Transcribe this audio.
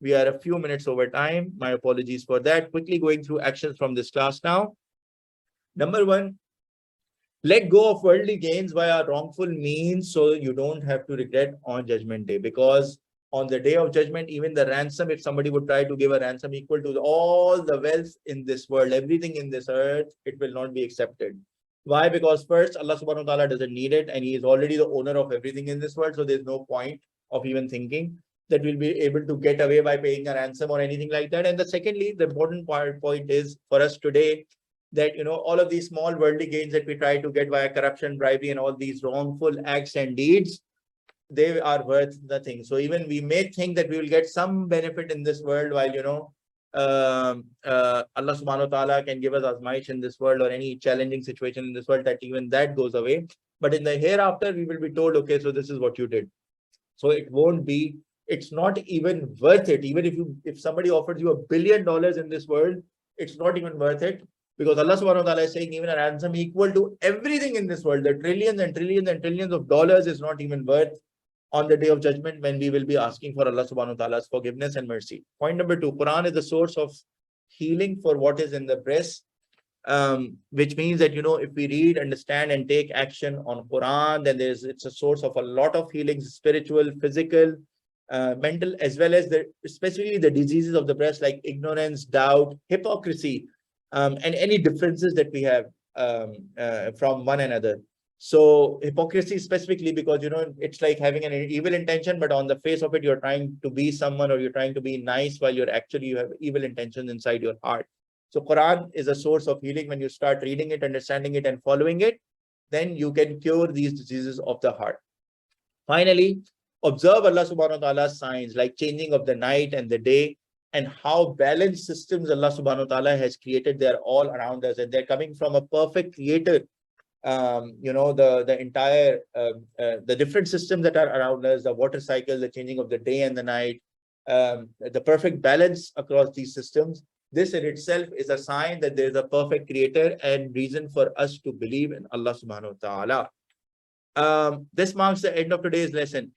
We are a few minutes over time. My apologies for that. Quickly going through actions from this class now. Number one, let go of worldly gains via wrongful means so you don't have to regret on judgment day. Because on the day of judgment, even the ransom, if somebody would try to give a ransom equal to all the wealth in this world, everything in this earth, it will not be accepted. Why? Because first, Allah subhanahu wa ta'ala doesn't need it, and He is already the owner of everything in this world. So there's no point of even thinking that we'll be able to get away by paying a ransom or anything like that. And the secondly, the important point is for us today that, all of these small worldly gains that we try to get via corruption, bribery, and all these wrongful acts and deeds, they are worth nothing. So even we may think that we will get some benefit in this world while, Allah subhanahu wa ta'ala can give us azmaish in this world or any challenging situation in this world, that even that goes away. But in the hereafter, we will be told, okay, so this is what you did. So it's not even worth it. Even if somebody offers you $1 billion in this world, it's not even worth it. Because Allah subhanahu wa ta'ala is saying even a ransom equal to everything in this world, the trillions and trillions and trillions of dollars, is not even worth on the day of judgment when we will be asking for Allah subhanahu wa ta'ala's forgiveness and mercy. Point number two, Quran is the source of healing for what is in the breast, which means that, if we read, understand, and take action on Quran, then it's a source of a lot of healings, spiritual, physical, mental, as well as specifically the diseases of the breast like ignorance, doubt, hypocrisy, and any differences that we have from one another. So hypocrisy specifically because, it's like having an evil intention, but on the face of it, you're trying to be someone or you're trying to be nice while you have evil intentions inside your heart. So Quran is a source of healing. When you start reading it, understanding it, and following it, then you can cure these diseases of the heart. Finally, observe Allah subhanahu wa ta'ala's signs like changing of the night and the day, and how balanced systems Allah subhanahu wa ta'ala has created. They're all around us, and they're coming from a perfect creator. The entire the different systems that are around us, the water cycle, the changing of the day and the night, the perfect balance across these systems. This in itself is a sign that there is a perfect creator and reason for us to believe in Allah subhanahu wa ta'ala. This marks the end of today's lesson.